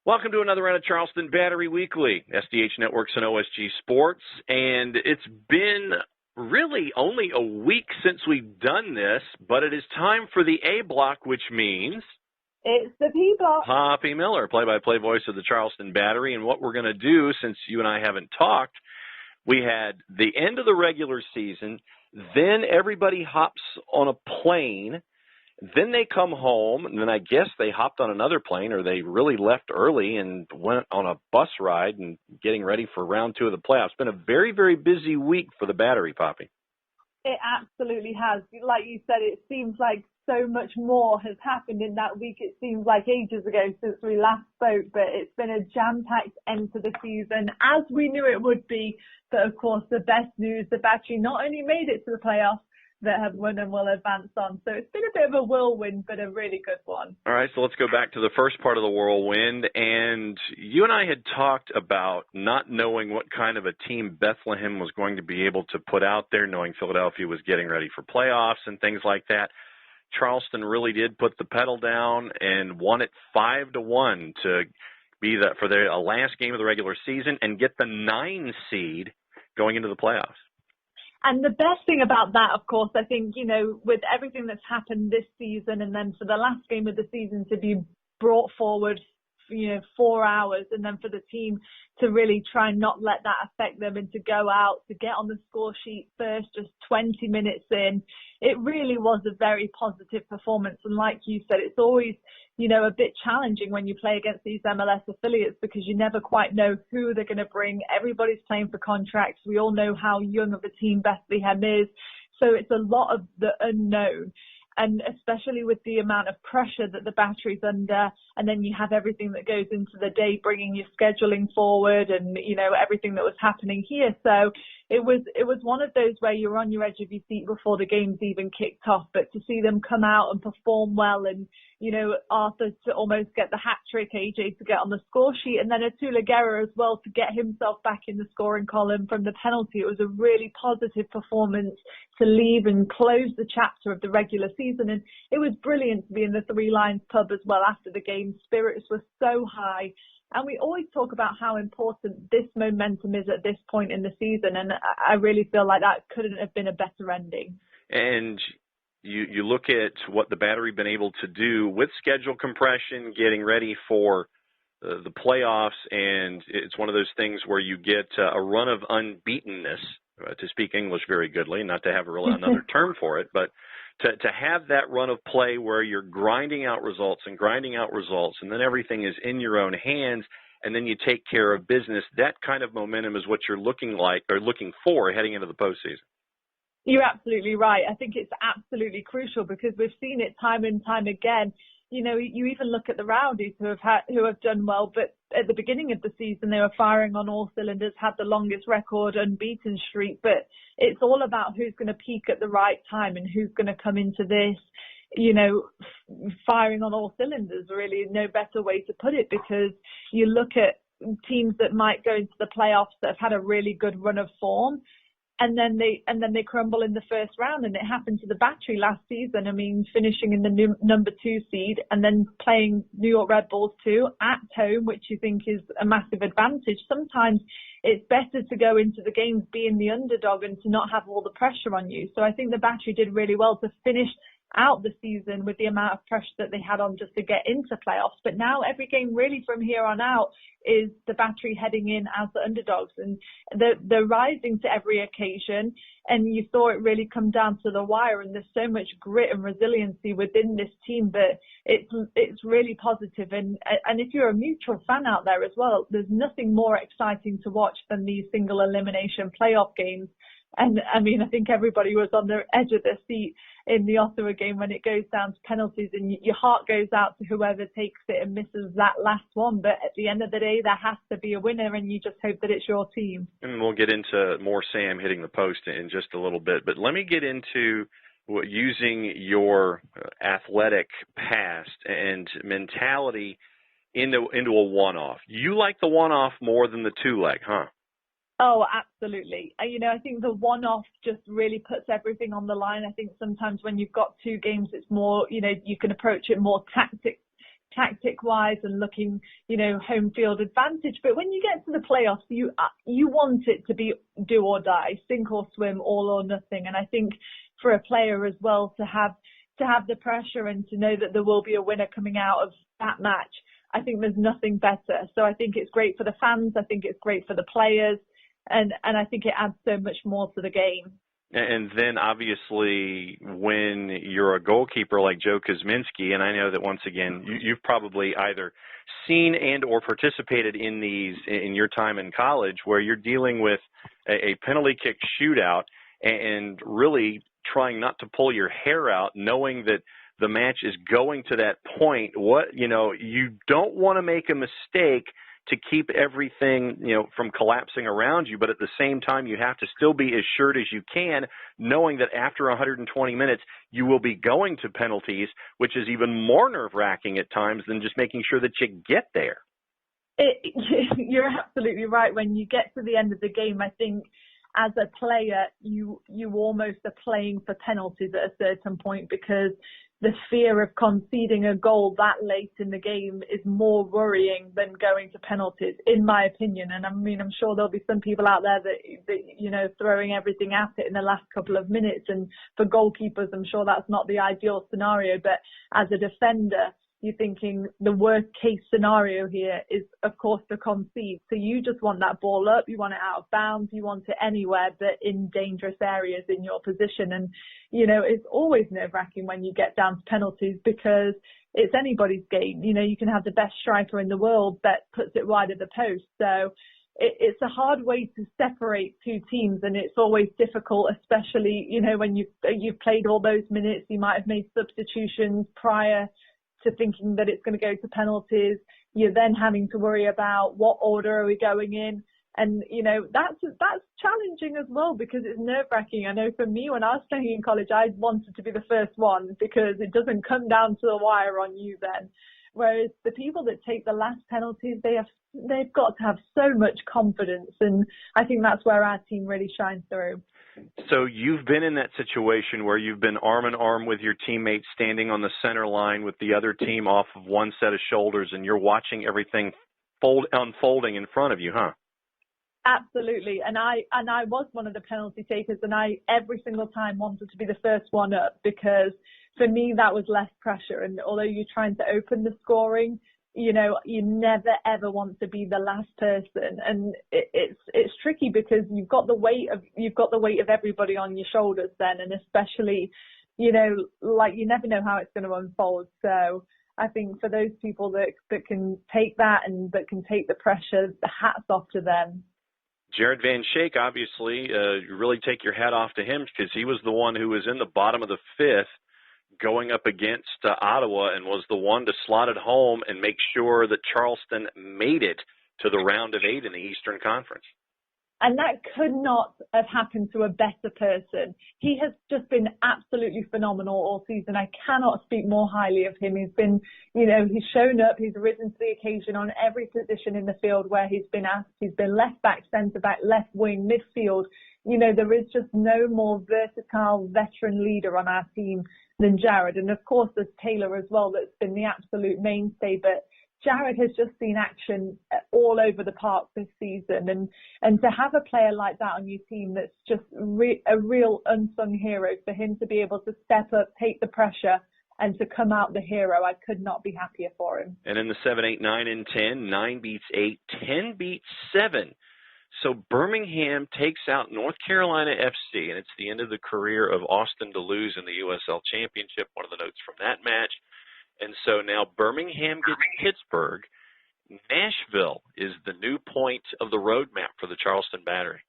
Welcome to another round of Charleston Battery Weekly, SDH Networks and OSG Sports. And it's been really only a week since we've done this, but it is time for the A block, which means... It's the P block. Poppy Miller, play-by-play voice of the Charleston Battery. And what we're going to do, since you and I haven't talked, we had the end of the regular season, then everybody hops on a plane. Then they come home, and then I guess they hopped on another plane, or they really left early and went on a bus ride and getting ready for round 2 of the playoffs. It's been a very, very busy week for the Battery, Poppy. It absolutely has. Like you said, it seems like so much more has happened in that week. It seems like ages ago since we last spoke, but it's been a jam-packed end to the season, as we knew it would be. But, of course, the best news, the Battery not only made it to the playoffs, that have won and will advance on. So it's been a bit of a whirlwind, but a really good one. All right, so let's go back to the first part of the whirlwind. And you and I had talked about not knowing what kind of a team Bethlehem was going to be able to put out there, knowing Philadelphia was getting ready for playoffs and things like that. Charleston really did put the pedal down and won it 5-1 to be for their last game of the regular season and get the 9 seed going into the playoffs. And the best thing about that, of course, I think, with everything that's happened this season and then for the last game of the season to be brought forward, 4 hours, and then for the team to really try and not let that affect them and to go out, to get on the score sheet first, just 20 minutes in, it really was a very positive performance. And like you said, it's always, a bit challenging when you play against these MLS affiliates because you never quite know who they're going to bring. Everybody's playing for contracts. We all know how young of a team Bethlehem is. So it's a lot of the unknown. And especially with the amount of pressure that the Battery's under, and then you have everything that goes into the day, bringing your scheduling forward and, everything that was happening here. So it was one of those where you're on your edge of your seat before the game's even kicked off. But to see them come out and perform well and, Arthur to almost get the hat trick, AJ to get on the score sheet, and then Atula Guerra as well to get himself back in the scoring column from the penalty. It was a really positive performance to leave and close the chapter of the regular season. And it was brilliant to be in the Three Lions pub as well after the game. Spirits were so high. And we always talk about how important this momentum is at this point in the season. And I really feel like that couldn't have been a better ending. And you look at what the Battery been able to do with schedule compression, getting ready for the playoffs, and it's one of those things where you get a run of unbeatenness, to speak English very goodly, not to have another term for it, but to have that run of play where you're grinding out results, and then everything is in your own hands, and then you take care of business. That kind of momentum is what you're looking for heading into the postseason. You're absolutely right. I think it's absolutely crucial because we've seen it time and time again. You even look at the Rowdies who have done well, but at the beginning of the season they were firing on all cylinders, had the longest record unbeaten streak. But it's all about who's going to peak at the right time and who's going to come into this, firing on all cylinders. Really, no better way to put it, because you look at teams that might go into the playoffs that have had a really good run of form. And then they crumble in the first round, and it happened to the Battery last season. I mean, finishing in the number 2 seed and then playing New York Red Bulls too at home, which you think is a massive advantage. Sometimes it's better to go into the games being the underdog and to not have all the pressure on you. So I think the Battery did really well to finish out the season with the amount of pressure that they had on just to get into playoffs. But now every game really from here on out is the Battery heading in as the underdogs, and they're rising to every occasion. And you saw it really come down to the wire, and there's so much grit and resiliency within this team that it's really positive. And if you're a mutual fan out there as well, there's nothing more exciting to watch than these single elimination playoff games. And I mean, I think everybody was on the edge of their seat in the Ottawa game when it goes down to penalties, and your heart goes out to whoever takes it and misses that last one. But at the end of the day, there has to be a winner, and you just hope that it's your team. And we'll get into more Sam hitting the post in just a little bit. But let me get into using your athletic past and mentality into a one-off. You like the one-off more than the two-leg, huh? Oh, absolutely. I think the one-off just really puts everything on the line. I think sometimes when you've got 2 games, it's more, you can approach it more tactic-wise and looking, home field advantage. But when you get to the playoffs, you want it to be do or die, sink or swim, all or nothing. And I think for a player as well to have the pressure and to know that there will be a winner coming out of that match, I think there's nothing better. So I think it's great for the fans. I think it's great for the players. And I think it adds so much more to the game. And then obviously when you're a goalkeeper like Joe Kuzminski, and I know that once again, you've probably either seen and or participated in these in your time in college where you're dealing with a penalty kick shootout and really trying not to pull your hair out, knowing that the match is going to that point. You don't want to make a mistake to keep everything, from collapsing around you, but at the same time, you have to still be as sure as you can, knowing that after 120 minutes, you will be going to penalties, which is even more nerve-wracking at times than just making sure that you get there. You're absolutely right. When you get to the end of the game, I think as a player, you almost are playing for penalties at a certain point, because the fear of conceding a goal that late in the game is more worrying than going to penalties, in my opinion. And I mean, I'm sure there'll be some people out there that throwing everything at it in the last couple of minutes. And for goalkeepers, I'm sure that's not the ideal scenario. But as a defender, you're thinking the worst case scenario here is, of course, to concede. So you just want that ball up, you want it out of bounds, you want it anywhere but in dangerous areas in your position. And, it's always nerve-wracking when you get down to penalties, because it's anybody's game. You can have the best striker in the world that puts it wide of the post. So it's a hard way to separate two teams, and it's always difficult, especially, when you've played all those minutes, you might have made substitutions prior to thinking that it's going to go to penalties. You're then having to worry about what order are we going in. And, that's challenging as well, because it's nerve-wracking. I know for me, when I was playing in college, I wanted to be the first one, because it doesn't come down to the wire on you then. Whereas the people that take the last penalties, they've got to have so much confidence. And I think that's where our team really shines through. So you've been in that situation where you've been arm in arm with your teammates, standing on the center line with the other team off of one set of shoulders, and you're watching everything unfolding in front of you, huh? Absolutely. And I was one of the penalty takers, and I every single time wanted to be the first one up, because for me that was less pressure. And although you're trying to open the scoring, you never ever want to be the last person. And it's tricky, because you've got the weight of everybody on your shoulders then, and especially, you never know how it's going to unfold. So I think for those people that can take that and that can take the pressure, the hat's off to them. Jared Van Schaik, obviously, you really take your hat off to him, because he was the one who was in the bottom of the fifth going up against Ottawa, and was the one to slot it home and make sure that Charleston made it to the round of 8 in the Eastern Conference. And that could not have happened to a better person. He has just been absolutely phenomenal all season. I cannot speak more highly of him. He's been, he's shown up, he's risen to the occasion on every position in the field where he's been asked. He's been left back, centre back, left wing, midfield. There is just no more versatile veteran leader on our team than Jared. And of course, there's Taylor as well, that's been the absolute mainstay. But Jared has just seen action all over the park this season. And to have a player like that on your team that's just a real unsung hero, for him to be able to step up, take the pressure, and to come out the hero, I could not be happier for him. And in the 7, 8, 9, and 10, 9 beats 8, 10 beats 7. So Birmingham takes out North Carolina FC, and it's the end of the career of Austin Deleuze in the USL Championship, one of the notes from that match. And so now Birmingham gets Pittsburgh. Nashville is the new point of the roadmap for the Charleston Battery.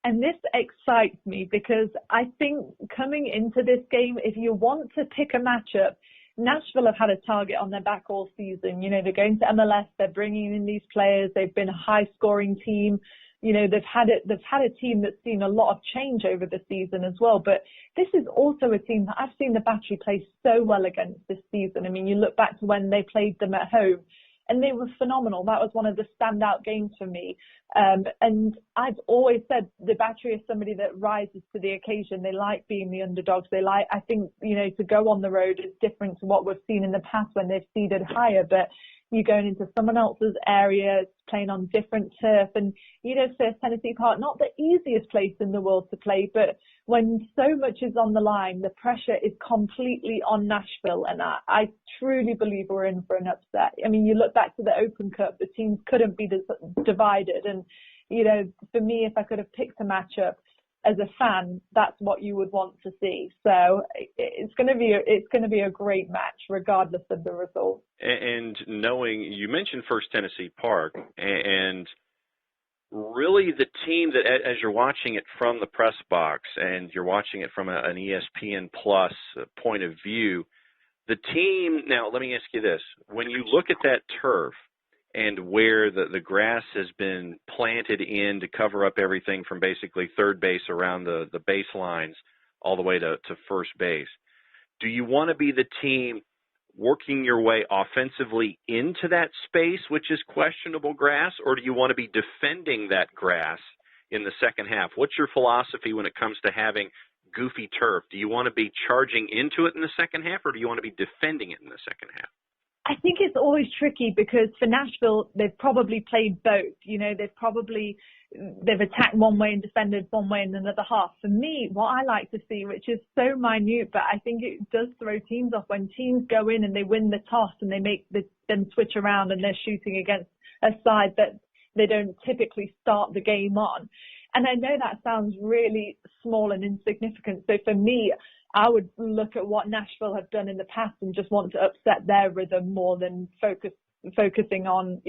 And this excites me, because I think coming into this game, if you want to pick a matchup, Nashville have had a target on their back all season. They're going to MLS, they're bringing in these players, they've been a high-scoring team. They've had a team that's seen a lot of change over the season as well. But this is also a team that I've seen the Battery play so well against this season. I mean, you look back to when they played them at home, and they were phenomenal. That was one of the standout games for me. And I've always said the Battery is somebody that rises to the occasion. They like being the underdogs. I think, to go on the road is different to what we've seen in the past when they've seeded higher, but you're going into someone else's area, playing on different turf, and First Tennessee Park, not the easiest place in the world to play, but when so much is on the line, the pressure is completely on Nashville, and I truly believe we're in for an upset. I mean, you look back to the Open Cup, the teams couldn't be divided, and for me, if I could have picked a matchup as a fan, that's what you would want to see. So it's going to be a great match regardless of the result. And knowing, you mentioned First Tennessee Park, and really the team that, as you're watching it from the press box and you're watching it from an ESPN Plus point of view, the team, now let me ask you this, when you look at that turf and where the grass has been planted in to cover up everything from basically third base around the baselines all the way to first base, do you want to be the team working your way offensively into that space, which is questionable grass, or do you want to be defending that grass in the second half? What's your philosophy when it comes to having goofy turf? Do you want to be charging into it in the second half, or do you want to be defending it in the second half? I think it's always tricky because for Nashville, they've probably played both. They've attacked one way and defended one way in another half. For me, what I like to see, which is so minute, but I think it does throw teams off, when teams go in and they win the toss and they make them switch around and they're shooting against a side that they don't typically start the game on. And I know that sounds really small and insignificant. So for me, I would look at what Nashville have done in the past and just want to upset their rhythm more than focusing on,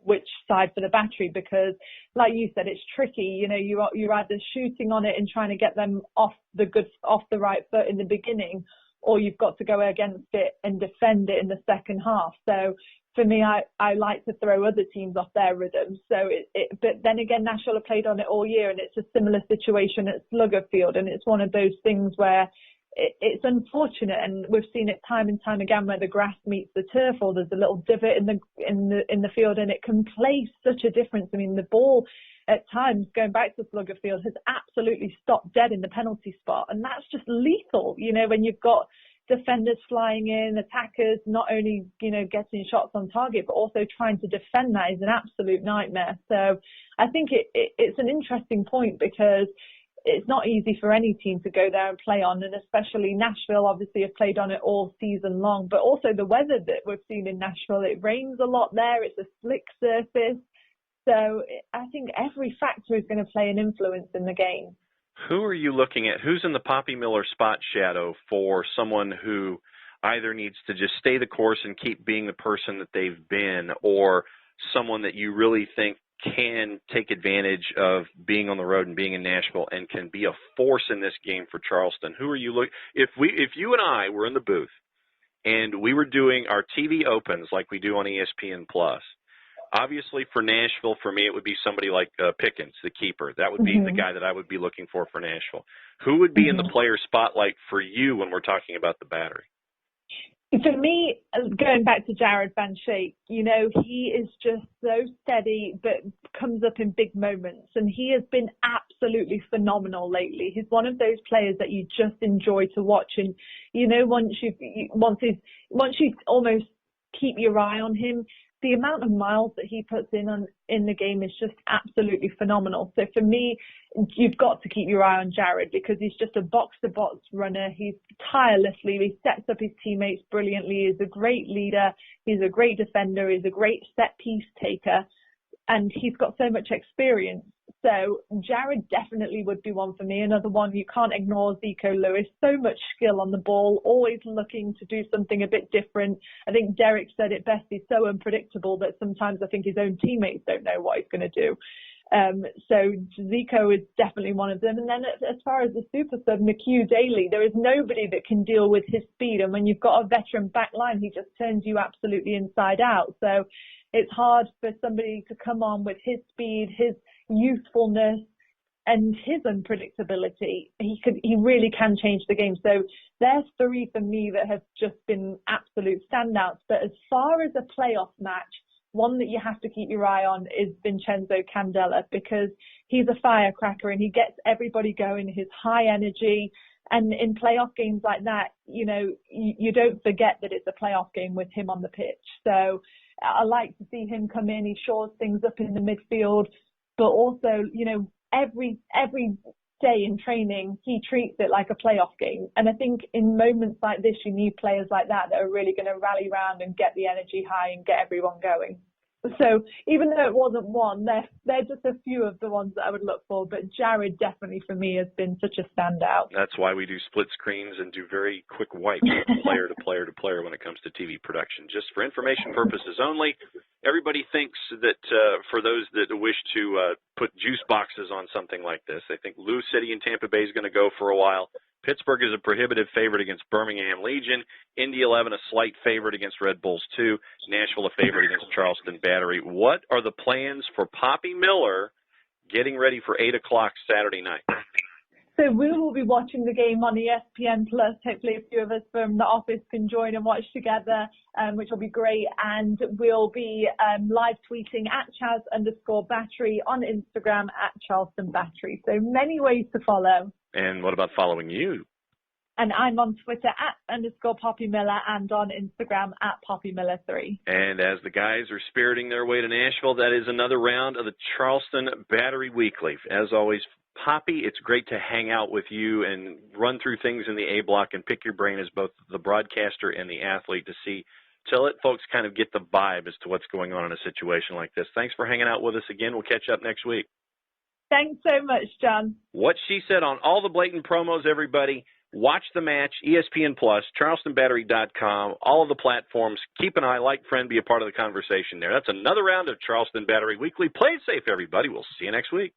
which side for the Battery, because like you said, it's tricky. You're either shooting on it and trying to get them off the right foot in the beginning, or you've got to go against it and defend it in the second half. So for me, I like to throw other teams off their rhythm. So but then again, Nashville have played on it all year, and it's a similar situation at Slugger Field, and it's one of those things where it's unfortunate, and we've seen it time and time again where the grass meets the turf, or there's a little divot in the field, and it can play such a difference. I mean, the ball at times, going back to Slugger Field, has absolutely stopped dead in the penalty spot, and that's just lethal. When you've got defenders flying in, attackers not only getting shots on target, but also trying to defend that is an absolute nightmare. So I think it's an interesting point, because it's not easy for any team to go there and play on, and especially Nashville obviously have played on it all season long, but also the weather that we've seen in Nashville, it rains a lot there, it's a slick surface, so I think every factor is going to play an influence in the game. Who are you looking at? Who's in the Poppy Miller spot shadow for someone who either needs to just stay the course and keep being the person that they've been, or someone that you really think can take advantage of being on the road and being in Nashville and can be a force in this game for Charleston? Who are you looking? If you and I were in the booth and we were doing our TV opens like we do on ESPN Plus, obviously for Nashville, for me, it would be somebody like Pickens, the keeper. That would be the guy that I would be looking for Nashville. Who would be in the player spotlight for you when we're talking about the Battery? For me, going back to Jared Van Schaik, he is just so steady, but comes up in big moments, and he has been absolutely phenomenal lately. He's one of those players that you just enjoy to watch, and once you almost keep your eye on him, the amount of miles that he puts in the game is just absolutely phenomenal. So for me, you've got to keep your eye on Jared, because he's just a box-to-box runner. He's tirelessly, he sets up his teammates brilliantly. He's a great leader. He's a great defender. He's a great set-piece taker. And he's got so much experience. So Jared definitely would be one for me. Another one, you can't ignore Zico Lewis. So much skill on the ball, always looking to do something a bit different. I think Derek said it best. He's so unpredictable that sometimes I think his own teammates don't know what he's going to do. So Zico is definitely one of them. And then as far as the super sub, McHugh Daly, there is nobody that can deal with his speed. And when you've got a veteran back line, he just turns you absolutely inside out. So it's hard for somebody to come on with his speed, his youthfulness, and his unpredictability. He really can change the game. So there's three for me that have just been absolute standouts. But as far as a playoff match, one that you have to keep your eye on is Vincenzo Candela, because he's a firecracker and he gets everybody going, his high energy. And in playoff games like that, you don't forget that it's a playoff game with him on the pitch. So I like to see him come in. He shores things up in the midfield, but also, every day in training, he treats it like a playoff game. And I think in moments like this, you need players like that are really going to rally around and get the energy high and get everyone going. So even though it wasn't one, they're just a few of the ones that I would look for. But Jared definitely for me has been such a standout. That's why we do split screens and do very quick wipes from player to player to player when it comes to TV production. Just for information purposes only. Everybody thinks that for those that wish to put juice boxes on something like this, they think Lou City and Tampa Bay is going to go for a while. Pittsburgh is a prohibitive favorite against Birmingham Legion. Indy 11 a slight favorite against Red Bulls 2. Nashville a favorite against Charleston Battery. What are the plans for Poppy Miller getting ready for 8 o'clock Saturday night? So we will be watching the game on ESPN+. Hopefully a few of us from the office can join and watch together, which will be great. And we'll be live tweeting at Chaz_Battery, on Instagram at Charleston Battery. So many ways to follow. And what about following you? And I'm on Twitter at _Poppy Miller and on Instagram at PoppyMiller3. And as the guys are spiriting their way to Nashville, that is another round of the Charleston Battery Weekly. As always, Poppy, it's great to hang out with you and run through things in the A block and pick your brain as both the broadcaster and the athlete to let folks kind of get the vibe as to what's going on in a situation like this. Thanks for hanging out with us again. We'll catch up next week. Thanks so much, John. What she said on all the blatant promos, everybody. Watch the match, ESPN+, CharlestonBattery.com, all of the platforms. Keep an eye, like, friend, be a part of the conversation there. That's another round of Charleston Battery Weekly. Play it safe, everybody. We'll see you next week.